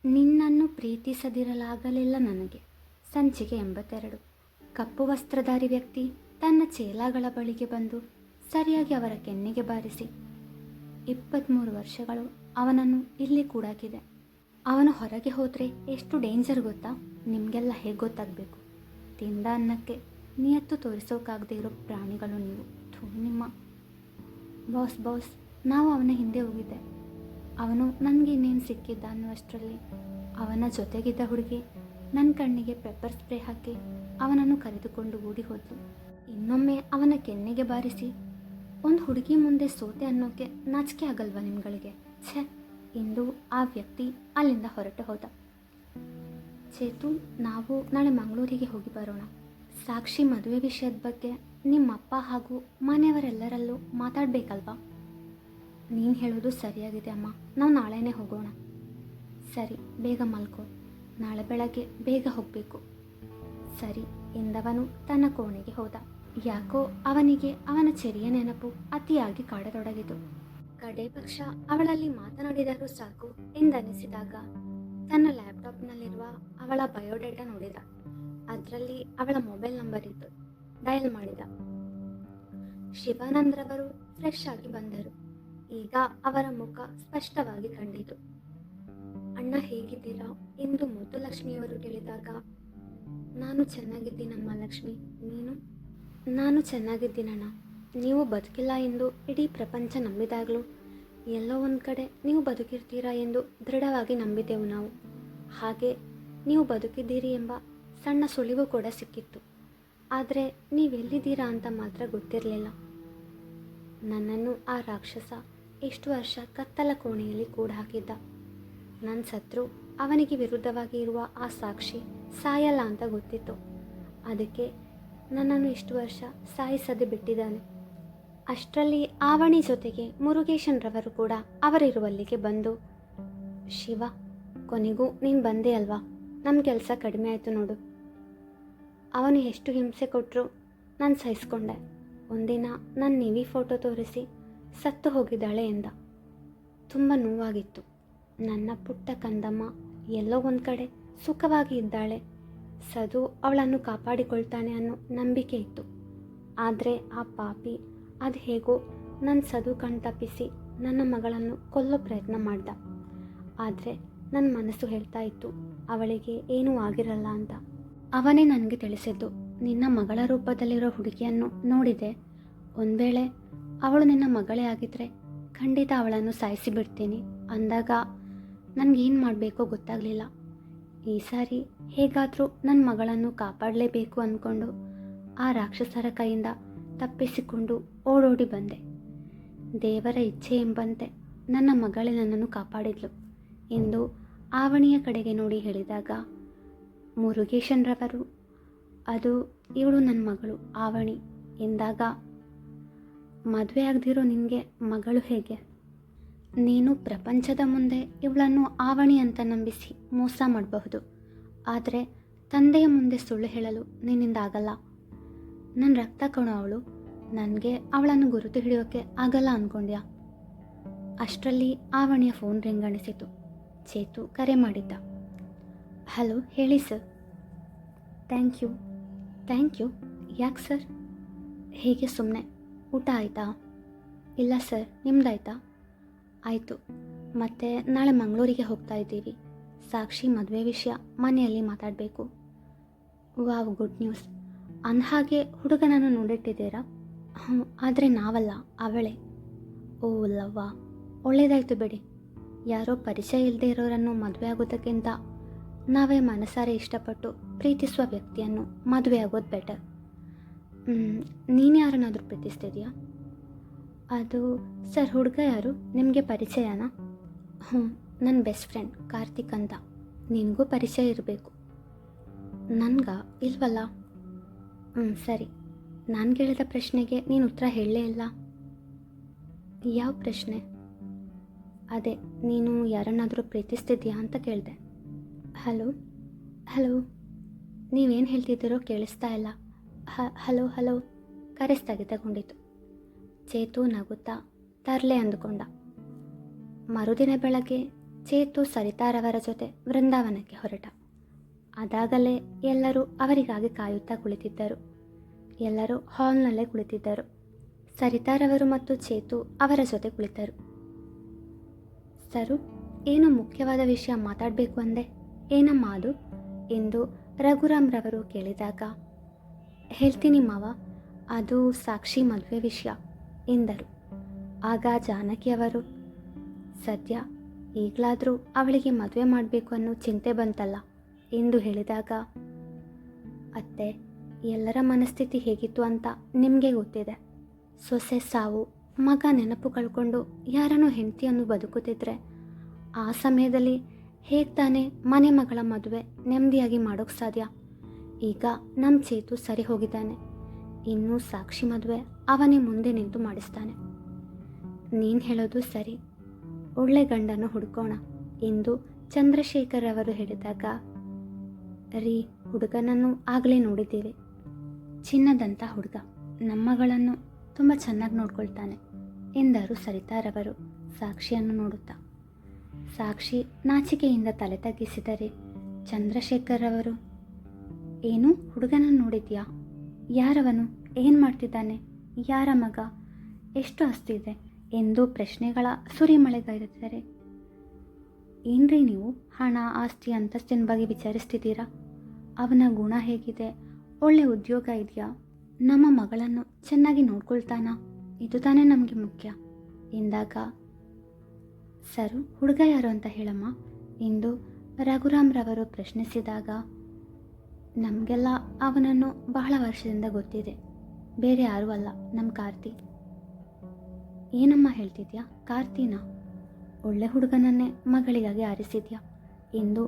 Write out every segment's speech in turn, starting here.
ನಿನ್ನನ್ನು ಪ್ರೀತಿಸದಿರಲಾಗಲಿಲ್ಲ ನನಗೆ. ಸಂಚಿಕೆ 82. ಕಪ್ಪು ವಸ್ತ್ರಧಾರಿ ವ್ಯಕ್ತಿ ತನ್ನ ಚೇಲಾಗಳ ಬಳಿಗೆ ಬಂದು ಸರಿಯಾಗಿ ಅವರ ಕೆನ್ನೆಗೆ ಬಾರಿಸಿ, 23 ವರ್ಷಗಳು ಅವನನ್ನು ಇಲ್ಲಿ ಕೂಡಾಕಿದೆ. ಅವನು ಹೊರಗೆ ಹೋದರೆ ಎಷ್ಟು ಡೇಂಜರ್ ಗೊತ್ತಾ? ನಿಮಗೆಲ್ಲ ಹೇಗೆ ಗೊತ್ತಾಗಬೇಕು? ತಿಂದ ಅನ್ನಕ್ಕೆ ನಿಯತ್ತು ತೋರಿಸೋಕ್ಕಾಗದೇ ಇರೋ ಪ್ರಾಣಿಗಳು ನೀವು. ನಿಮ್ಮ ಬಾಸ್ ನಾವು ಅವನ ಹಿಂದೆ ಹೋಗಿದ್ದೆ. ಅವನು ನನಗೆ ಇನ್ನೇನು ಸಿಕ್ಕಿದ್ದ ಅನ್ನುವಷ್ಟರಲ್ಲಿ ಅವನ ಜೊತೆಗಿದ್ದ ಹುಡುಗಿ ನನ್ನ ಕಣ್ಣಿಗೆ ಪೆಪ್ಪರ್ ಸ್ಪ್ರೇ ಹಾಕಿ ಅವನನ್ನು ಕರೆದುಕೊಂಡು ಓಡಿ ಹೋದ್ಲು. ಇನ್ನೊಮ್ಮೆ ಅವನ ಕೆನ್ನೆಗೆ ಬಾರಿಸಿ ಒಂದು ಹುಡುಗಿ ಮುಂದೆ ಸೋತೆ ಅನ್ನೋಕ್ಕೆ ನಾಚಿಕೆ ಆಗಲ್ವಾ ನಿಮ್ಗಳಿಗೆ? ಛೇ, ಇಂದು ಆ ವ್ಯಕ್ತಿ ಅಲ್ಲಿಂದ ಹೊರಟು ಹೋದ. ಚೇತು, ನಾವು ನಾಳೆ ಮಂಗಳೂರಿಗೆ ಹೋಗಿ ಬರೋಣ. ಸಾಕ್ಷಿ ಮದುವೆ ವಿಷಯದ ಬಗ್ಗೆ ನಿಮ್ಮಪ್ಪ ಹಾಗೂ ಮನೆಯವರೆಲ್ಲರಲ್ಲೂ ಮಾತಾಡಬೇಕಲ್ವಾ? ನೀನು ಹೇಳೋದು ಸರಿಯಾಗಿದೆ ಅಮ್ಮ, ನಾವು ನಾಳೆನೇ ಹೋಗೋಣ. ಸರಿ, ಬೇಗ ಮಲ್ಕೋ, ನಾಳೆ ಬೆಳಗ್ಗೆ ಬೇಗ ಹೋಗಬೇಕು. ಸರಿ ಎಂದವನು ತನ್ನ ಕೋಣೆಗೆ ಹೋದ. ಯಾಕೋ ಅವನಿಗೆ ಅವನ ಚೆರಿಯ ನೆನಪು ಅತಿಯಾಗಿ ಕಾಡತೊಡಗಿತು. ಕಡೆ ಪಕ್ಷ ಅವಳಲ್ಲಿ ಮಾತನಾಡಿದರೂ ಸಾಕು ಎಂದನಿಸಿದಾಗ ತನ್ನ ಲ್ಯಾಪ್ಟಾಪ್ನಲ್ಲಿರುವ ಅವಳ ಬಯೋಡೇಟಾ ನೋಡಿದ. ಅದರಲ್ಲಿ ಅವಳ ಮೊಬೈಲ್ ನಂಬರ್ ಇತ್ತು. ಡಯಲ್ ಮಾಡಿದ. ಶಿವಾನಂದ್ರವರು ಫ್ರೆಶ್ ಆಗಿ ಬಂದರು. ಈಗ ಅವರ ಮುಖ ಸ್ಪಷ್ಟವಾಗಿ ಕಂಡಿತು. ಅಣ್ಣ ಹೇಗಿದ್ದೀರಾ ಎಂದು ಮುದ್ದುಲಕ್ಷ್ಮಿಯವರು ಕೇಳಿದಾಗ, ನಾನು ಚೆನ್ನಾಗಿದ್ದೀನಮ್ಮ ಲಕ್ಷ್ಮಿ, ನೀನು? ನಾನು ಚೆನ್ನಾಗಿದ್ದೀನಣ್ಣ. ನೀವು ಬದುಕಿಲ್ಲ ಎಂದು ಇಡೀ ಪ್ರಪಂಚ ನಂಬಿದಾಗಲೂ ಎಲ್ಲೋ ಒಂದು ಕಡೆ ನೀವು ಬದುಕಿರ್ತೀರಾ ಎಂದು ದೃಢವಾಗಿ ನಂಬಿದ್ದೆವು ನಾವು. ಹಾಗೆ ನೀವು ಬದುಕಿದ್ದೀರಿ ಎಂಬ ಸಣ್ಣ ಸುಳಿವು ಕೂಡ ಸಿಕ್ಕಿತ್ತು. ಆದರೆ ನೀವೆಲ್ಲಿದ್ದೀರಾ ಅಂತ ಮಾತ್ರ ಗೊತ್ತಿರಲಿಲ್ಲ. ನನ್ನನ್ನು ಆ ರಾಕ್ಷಸ ಇಷ್ಟು ವರ್ಷ ಕತ್ತಲ ಕೋಣೆಯಲ್ಲಿ ಕೂಡ ಹಾಕಿದ್ದ. ನನ್ನ ಸತ್ರು ಅವನಿಗೆ ವಿರುದ್ಧವಾಗಿ ಇರುವ ಆ ಸಾಕ್ಷಿ ಸಾಯಲ್ಲ ಅಂತ ಗೊತ್ತಿತ್ತು. ಅದಕ್ಕೆ ನನ್ನನ್ನು ಇಷ್ಟು ವರ್ಷ ಸಾಯಿಸದೆ ಬಿಟ್ಟಿದ್ದಾನೆ. ಅಷ್ಟರಲ್ಲಿ ಆವಣಿ ಜೊತೆಗೆ ಮುರುಗೇಶನ್ರವರು ಕೂಡ ಅವರಿರುವಲ್ಲಿಗೆ ಬಂದು, ಶಿವ, ಕೊನೆಗೂ ನೀನು ಬಂದೆ ಅಲ್ವಾ? ನಮ್ಮ ಕೆಲಸ ಕಡಿಮೆ ಆಯಿತು ನೋಡು. ಅವನು ಎಷ್ಟು ಹಿಂಸೆ ಕೊಟ್ಟರು ನಾನು ಸಹಿಸ್ಕೊಂಡೆ. ಒಂದಿನ ನನ್ನ ನಿವಿ ಫೋಟೋ ತೋರಿಸಿ ಸತ್ತು ಹೋಗಿದ್ದಾಳೆ ಎಂದ. ತುಂಬ ನೋವಾಗಿತ್ತು. ನನ್ನ ಪುಟ್ಟ ಕಂದಮ್ಮ ಎಲ್ಲೋ ಒಂದು ಕಡೆ ಸುಖವಾಗಿ ಇದ್ದಾಳೆ, ಸದು ಅವಳನ್ನು ಕಾಪಾಡಿಕೊಳ್ತಾನೆ ಅನ್ನೋ ನಂಬಿಕೆ ಇತ್ತು. ಆದರೆ ಆ ಪಾಪಿ ಅದು ಹೇಗೋ ನನ್ನ ಸದು ಕಣ್ತಪ್ಪಿಸಿ ನನ್ನ ಮಗಳನ್ನು ಕೊಲ್ಲೋ ಪ್ರಯತ್ನ ಮಾಡ್ದ. ಆದರೆ ನನ್ನ ಮನಸ್ಸು ಹೇಳ್ತಾ ಇತ್ತು ಅವಳಿಗೆ ಏನೂ ಆಗಿರಲ್ಲ ಅಂತ. ಅವನೇ ನನಗೆ ತಿಳಿಸಿದ್ದು, ನಿನ್ನ ಮಗಳ ರೂಪದಲ್ಲಿರೋ ಹುಡುಗಿಯನ್ನು ನೋಡಿದೆ, ಒಂದು ವೇಳೆ ಅವಳು ನಿನ್ನ ಮಗಳೇ ಆಗಿದ್ದರೆ ಖಂಡಿತ ಅವಳನ್ನು ಸಾಯಿಸಿಬಿಡ್ತೀನಿ ಅಂದಾಗ ನನಗೇನು ಮಾಡಬೇಕೋ ಗೊತ್ತಾಗಲಿಲ್ಲ. ಈ ಸಾರಿ ಹೇಗಾದರೂ ನನ್ನ ಮಗಳನ್ನು ಕಾಪಾಡಲೇಬೇಕು ಅಂದ್ಕೊಂಡು ಆ ರಾಕ್ಷಸರ ಕೈಯಿಂದ ತಪ್ಪಿಸಿಕೊಂಡು ಓಡೋಡಿ ಬಂದೆ. ದೇವರ ಇಚ್ಛೆ ಎಂಬಂತೆ ನನ್ನ ಮಗಳೇ ನನ್ನನ್ನು ಕಾಪಾಡಿದ್ಲು ಎಂದು ಆವಣಿಯ ಕಡೆಗೆ ನೋಡಿ ಹೇಳಿದಾಗ, ಮುರುಗೇಶನ್ರವರು, ಅದು ಇವಳು ನನ್ನ ಮಗಳು ಆವಣಿ ಎಂದಾಗ, ಮದುವೆ ಆಗದಿರೋ ನಿನಗೆ ಮಗಳು ಹೇಗೆ? ನೀನು ಪ್ರಪಂಚದ ಮುಂದೆ ಇವಳನ್ನು ಆವಣಿ ಅಂತ ನಂಬಿಸಿ ಮೋಸ ಮಾಡಬಹುದು, ಆದರೆ ತಂದೆಯ ಮುಂದೆ ಸುಳ್ಳು ಹೇಳಲು ನಿನ್ನಿಂದ ಆಗಲ್ಲ. ನನ್ನ ರಕ್ತ ಕಣೋ ಅವಳು, ನನಗೆ ಅವಳನ್ನು ಗುರುತು ಹಿಡಿಯೋಕ್ಕೆ ಆಗಲ್ಲ ಅಂದ್ಕೊಂಡ್ಯಾ? ಅಷ್ಟರಲ್ಲಿ ಆವಣಿಯ ಫೋನ್ ರಿಂಗಣಿಸಿತು. ಚೇತು ಕರೆ ಮಾಡಿದ್ದ. ಹಲೋ, ಹೇಳಿ ಸರ್. Thank you. ಯಾಕೆ ಸರ್? ಹೇಗೆ ಸುಮ್ಮನೆ. ಊಟ ಆಯಿತಾ? ಇಲ್ಲ ಸರ್, ನಿಮ್ದಾಯ್ತಾ? ಆಯಿತು. ಮತ್ತು ನಾಳೆ ಮಂಗಳೂರಿಗೆ ಹೋಗ್ತಾ ಇದ್ದೀವಿ. ಸಾಕ್ಷಿ ಮದುವೆ ವಿಷಯ ಮನೆಯಲ್ಲಿ ಮಾತಾಡಬೇಕು. Wow, good news. ಅಂದಹಾಗೆ ಹುಡುಗನನ್ನು ನೋಡಿಟ್ಟಿದ್ದೀರಾ? ಹ್ಞೂ, ಆದರೆ ನಾವಲ್ಲ, ಅವಳೇ. ಓ ಲವ್ವಾ, ಒಳ್ಳೆಯದಾಯಿತು ಬಿಡಿ. ಯಾರೋ ಪರಿಚಯ ಇಲ್ಲದೆ ಇರೋರನ್ನು ಮದುವೆ ಆಗೋದಕ್ಕಿಂತ ನಾವೇ ಮನಸಾರೆ ಇಷ್ಟಪಟ್ಟು ಪ್ರೀತಿಸುವ ವ್ಯಕ್ತಿಯನ್ನು ಮದುವೆ ಆಗೋದು ಬೆಟರ್. ನೀನು ಯಾರನ್ನಾದರೂ ಪ್ರೀತಿಸ್ತಿದೆಯಾ? ಅದು ಸರ್, ಹುಡುಗ ಯಾರು? ನಿಮಗೆ ಪರಿಚಯನಾ? ಹ್ಞೂ, ನನ್ನ ಬೆಸ್ಟ್ ಫ್ರೆಂಡ್ ಕಾರ್ತಿಕ್ ಅಂತ. ನಿನಗೂ ಪರಿಚಯ ಇರಬೇಕು. ನನಗೆ ಇಲ್ವಲ್ಲ. ಸರಿ, ನಾನು ಕೇಳಿದ ಪ್ರಶ್ನೆಗೆ ನೀನು ಉತ್ತರ ಹೇಳಲೇ ಇಲ್ಲ. ಯಾವ ಪ್ರಶ್ನೆ? ಅದೇ, ನೀನು ಯಾರನ್ನಾದರೂ ಪ್ರೀತಿಸ್ತಿದ್ಯಾ ಅಂತ ಕೇಳಿದೆ. ಹಲೋ, ನೀವೇನು ಹೇಳ್ತಿದ್ದೀರೋ ಕೇಳಿಸ್ತಾ ಇಲ್ಲ. ಹಲೋ ಕರೆ ಸ್ಥಗಿತಗೊಂಡಿತು. ಚೇತು ನಗುತ್ತಾ ತರಲೆ ಅಂದುಕೊಂಡ. ಮರುದಿನ ಬೆಳಗ್ಗೆ ಚೇತು ಸರಿತಾರವರ ಜೊತೆ ವೃಂದಾವನಕ್ಕೆ ಹೊರಟ. ಅದಾಗಲೇ ಎಲ್ಲರೂ ಅವರಿಗಾಗಿ ಕಾಯುತ್ತಾ ಕುಳಿತಿದ್ದರು. ಎಲ್ಲರೂ ಹಾಲ್ನಲ್ಲೇ ಕುಳಿತಿದ್ದರು. ಸರಿತಾರವರು ಮತ್ತು ಚೇತು ಅವರ ಜೊತೆ ಕುಳಿತರು. ಸರು, ಏನು ಮುಖ್ಯವಾದ ವಿಷಯ ಮಾತಾಡಬೇಕು ಅಂದೆ, ಏನಮ್ಮ ಅದು ಎಂದು ರಘುರಾಮ್ರವರು ಕೇಳಿದಾಗ, ಹೇಳ್ತೀನಿ ಮಾವ, ಅದು ಸಾಕ್ಷಿ ಮದುವೆ ವಿಷಯ ಎಂದರು. ಆಗ ಜಾನಕಿಯವರು, ಸದ್ಯ ಈಗಲಾದರೂ ಅವಳಿಗೆ ಮದುವೆ ಮಾಡಬೇಕು ಅನ್ನೋ ಚಿಂತೆ ಬಂತಲ್ಲ ಎಂದು ಹೇಳಿದಾಗ, ಅತ್ತೆ, ಎಲ್ಲರ ಮನಸ್ಥಿತಿ ಹೇಗಿತ್ತು ಅಂತ ನಿಮಗೆ ಗೊತ್ತಿದೆ. ಸೊಸೆ ಸಾವು, ಮಗ ನೆನಪು ಕಳ್ಕೊಂಡು ಯಾರನ್ನೂ ಹೆಂಡತಿಯನ್ನು ಬದುಕುತ್ತಿದ್ರೆ ಆ ಸಮಯದಲ್ಲಿ ಹೇಗೆ ತಾನೇ ಮನೆ ಮಗಳ ಮದುವೆ ನೆಮ್ಮದಿಯಾಗಿ ಮಾಡೋಕ್ಕೆ ಸಾಧ್ಯ? ಈಗ ನಮ್ಮ ಚೇತು ಸರಿ ಹೋಗಿದ್ದಾನೆ, ಇನ್ನೂ ಸಾಕ್ಷಿ ಮದುವೆ ಅವನೇ ಮುಂದೆ ನಿಂತು ಮಾಡಿಸ್ತಾನೆ. ನೀನು ಹೇಳೋದು ಸರಿ, ಒಳ್ಳೆ ಗಂಡನ್ನು ಹುಡ್ಕೋಣ ಎಂದು ಚಂದ್ರಶೇಖರ್ ಅವರು ಹೇಳಿದಾಗ, ರೀ, ಹುಡುಗನನ್ನು ಆಗಲೇ ನೋಡಿದ್ದೀವಿ, ಚಿನ್ನದಂಥ ಹುಡುಗ, ನಮ್ಮಗಳನ್ನು ತುಂಬ ಚೆನ್ನಾಗಿ ನೋಡ್ಕೊಳ್ತಾನೆ ಎಂದರು ಸರಿತಾರವರು ಸಾಕ್ಷಿಯನ್ನು ನೋಡುತ್ತಾ. ಸಾಕ್ಷಿ ನಾಚಿಕೆಯಿಂದ ತಲೆ ತಗ್ಗಿಸಿದರೆ ಚಂದ್ರಶೇಖರ್ ಅವರು, ಏನು ಹುಡುಗನನ್ನು ನೋಡಿದ್ಯಾ? ಯಾರವನು? ಏನು ಮಾಡ್ತಿದ್ದಾನೆ? ಯಾರ ಮಗ? ಎಷ್ಟು ಆಸ್ತಿ ಇದೆ ಎಂದು ಪ್ರಶ್ನೆಗಳ ಸುರಿಮಳೆಗೈದರೆ, ಏನ್ರಿ ನೀವು ಹಣ ಆಸ್ತಿ ಅಂತಸ್ತಿನ ಬಗ್ಗೆ ವಿಚಾರಿಸ್ತಿದ್ದೀರಾ? ಅವನ ಗುಣ ಹೇಗಿದೆ? ಒಳ್ಳೆ ಉದ್ಯೋಗ ಇದೆಯಾ? ನಮ್ಮ ಮಗಳನ್ನು ಚೆನ್ನಾಗಿ ನೋಡ್ಕೊಳ್ತಾನ? ಇದು ತಾನೇ ನಮಗೆ ಮುಖ್ಯ ಎಂದಾಗ, ಸರು, ಹುಡುಗ ಯಾರು ಅಂತ ಹೇಳಮ್ಮ ಎಂದು ರಘುರಾಮ್ರವರು ಪ್ರಶ್ನಿಸಿದಾಗ, ನಮಗೆಲ್ಲ ಅವನನ್ನು ಬಹಳ ವರ್ಷದಿಂದ ಗೊತ್ತಿದೆ, ಬೇರೆ ಯಾರೂ ಅಲ್ಲ, ನಮ್ಮ ಕಾರ್ತಿ. ಏನಮ್ಮ ಹೇಳ್ತಿದ್ಯಾ? ಕಾರ್ತಿನ? ಒಳ್ಳೆ ಹುಡುಗನನ್ನೇ ಮಗಳಿಗಾಗಿ ಆರಿಸಿದ್ಯಾ ಎಂದು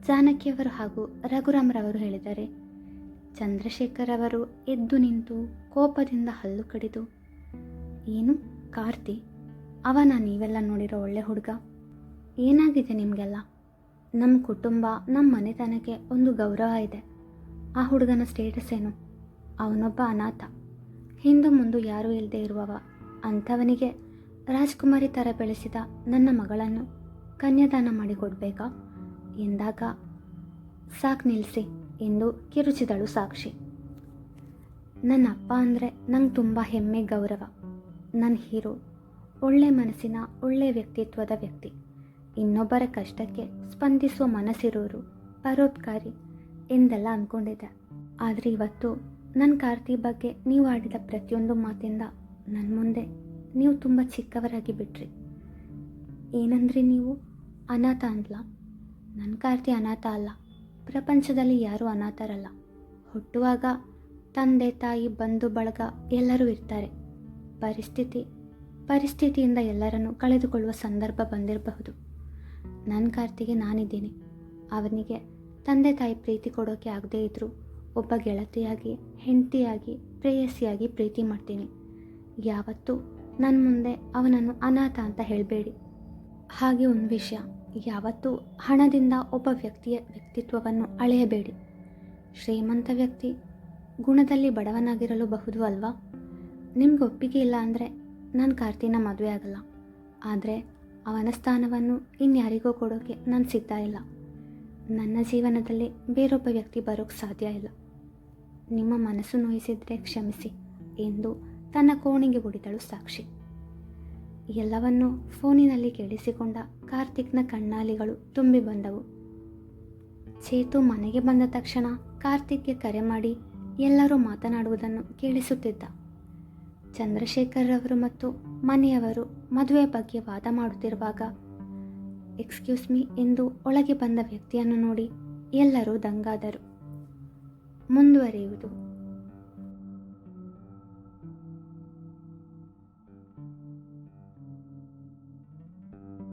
ಜಾನಕಿಯವರು ಹಾಗೂ ರಘುರಾಮ್ರವರು ಹೇಳಿದರೆ, ಚಂದ್ರಶೇಖರ್ ಅವರು ಎದ್ದು ನಿಂತು ಕೋಪದಿಂದ ಹಲ್ಲು ಕಡಿದು, ಏನು ಕಾರ್ತಿ? ಅವನ ನೀವೆಲ್ಲ ನೋಡಿರೋ ಒಳ್ಳೆ ಹುಡುಗ? ಏನಾಗಿದೆ ನಿಮಗೆಲ್ಲ? ನಮ್ಮ ಕುಟುಂಬ, ನಮ್ಮ ಮನೆತನಕ್ಕೆ ಒಂದು ಗೌರವ ಇದೆ. ಆ ಹುಡುಗನ ಸ್ಟೇಟಸ್ ಏನು? ಅವನೊಬ್ಬ ಅನಾಥ, ಹಿಂದು ಮುಂದೆ ಯಾರೂ ಇಲ್ಲದೆ ಇರುವವ. ಅಂಥವನಿಗೆ ರಾಜ್ಕುಮಾರಿ ಥರ ಬೆಳೆಸಿದ ನನ್ನ ಮಗಳನ್ನು ಕನ್ಯಾದಾನ ಮಾಡಿಕೊಡ್ಬೇಕಾ ಎಂದಾಗ, ಸಾಕು ನಿಲ್ಲಿಸಿ ಎಂದು ಕಿರುಚಿದಳು ಸಾಕ್ಷಿ. ನನ್ನ ಅಪ್ಪ ಅಂದರೆ ನಂಗೆ ತುಂಬ ಹೆಮ್ಮೆ, ಗೌರವ. ನನ್ನ ಹೀರೋ, ಒಳ್ಳೆ ಮನಸ್ಸಿನ ಒಳ್ಳೆ ವ್ಯಕ್ತಿತ್ವದ ವ್ಯಕ್ತಿ, ಇನ್ನೊಬ್ಬರ ಕಷ್ಟಕ್ಕೆ ಸ್ಪಂದಿಸುವ ಮನಸ್ಸಿರೋರು, ಪರೋಪಕಾರಿ ಎಂದೆಲ್ಲ ಅಂದ್ಕೊಂಡಿದ್ದೆ. ಆದರೆ ಇವತ್ತು ನನ್ನ ಕಾರ್ತಿ ಬಗ್ಗೆ ನೀವು ಆಡಿದ ಪ್ರತಿಯೊಂದು ಮಾತಿಂದ ನನ್ನ ಮುಂದೆ ನೀವು ತುಂಬ ಚಿಕ್ಕವರಾಗಿ ಬಿಟ್ರಿ. ಏನಂದ್ರಿ ನೀವು? ಅನಾಥ ಅಂದ್ಲ? ನನ್ನ ಕಾರ್ತಿ ಅನಾಥ ಅಲ್ಲ. ಪ್ರಪಂಚದಲ್ಲಿ ಯಾರೂ ಅನಾಥರಲ್ಲ. ಹುಟ್ಟುವಾಗ ತಂದೆ ತಾಯಿ ಬಂಧು ಬಳಗ ಎಲ್ಲರೂ ಇರ್ತಾರೆ. ಪರಿಸ್ಥಿತಿಯಿಂದ ಎಲ್ಲರನ್ನು ಕಳೆದುಕೊಳ್ಳುವ ಸಂದರ್ಭ ಬಂದಿರಬಹುದು. ನನ್ನ ಕಾರ್ತಿಗೆ ನಾನಿದ್ದೀನಿ. ಅವನಿಗೆ ತಂದೆ ತಾಯಿ ಪ್ರೀತಿ ಕೊಡೋಕ್ಕೆ ಆಗದೇ ಇದ್ದರೂ ಒಬ್ಬ ಗೆಳತಿಯಾಗಿ, ಹೆಂಡತಿಯಾಗಿ, ಪ್ರೇಯಸಿಯಾಗಿ ಪ್ರೀತಿ ಮಾಡ್ತೀನಿ. ಯಾವತ್ತೂ ನನ್ನ ಮುಂದೆ ಅವನನ್ನು ಅನಾಥ ಅಂತ ಹೇಳಬೇಡಿ. ಹಾಗೆ ಒಂದು ವಿಷಯ, ಯಾವತ್ತೂ ಹಣದಿಂದ ಒಬ್ಬ ವ್ಯಕ್ತಿಯ ವ್ಯಕ್ತಿತ್ವವನ್ನು ಅಳೆಯಬೇಡಿ. ಶ್ರೀಮಂತ ವ್ಯಕ್ತಿ ಗುಣದಲ್ಲಿ ಬಡವನಾಗಿರಲು ಬಹುದು ಅಲ್ವಾ? ನಿಮ್ಗೆ ಒಪ್ಪಿಗೆ ಇಲ್ಲ ಅಂದರೆ ನಾನು ಕಾರ್ತಿನ ಮದುವೆ ಆಗಲ್ಲ. ಆದರೆ ಅವನ ಸ್ಥಾನವನ್ನು ಇನ್ಯಾರಿಗೋ ಕೊಡೋಕ್ಕೆ ನಾನು ಸಿದ್ಧ ಇಲ್ಲ. ನನ್ನ ಜೀವನದಲ್ಲಿ ಬೇರೊಬ್ಬ ವ್ಯಕ್ತಿ ಬರೋಕ್ಕೆ ಸಾಧ್ಯ ಇಲ್ಲ. ನಿಮ್ಮ ಮನಸ್ಸು ನೋಯಿಸಿದರೆ ಕ್ಷಮಿಸಿ ಎಂದು ತನ್ನ ಕೋಣೆಗೆ ಓಡಿದಳು ಸಾಕ್ಷಿ. ಎಲ್ಲವನ್ನೂ ಫೋನಿನಲ್ಲಿ ಕೇಳಿಸಿಕೊಂಡ ಕಾರ್ತಿಕ್ನ ಕಣ್ಣಾಲಿಗಳು ತುಂಬಿ ಬಂದವು. ಚೇತು ಮನೆಗೆ ಬಂದ ತಕ್ಷಣ ಕಾರ್ತಿಕ್ಗೆ ಕರೆ ಮಾಡಿ ಎಲ್ಲರೂ ಮಾತನಾಡುವುದನ್ನು ಕೇಳಿಸುತ್ತಿದ್ದ. ಚಂದ್ರಶೇಖರ್ ಅವರು ಮತ್ತು ಮನೆಯವರು ಮದುವೆ ಬಗ್ಗೆ ವಾದ ಮಾಡುತ್ತಿರುವಾಗ, ಎಕ್ಸ್ಕ್ಯೂಸ್ ಮೀ ಎಂದು ಒಳಗೆ ಬಂದ ವ್ಯಕ್ತಿಯನ್ನು ನೋಡಿ ಎಲ್ಲರೂ ದಂಗಾದರು. ಮುಂದುವರಿಯುವುದು.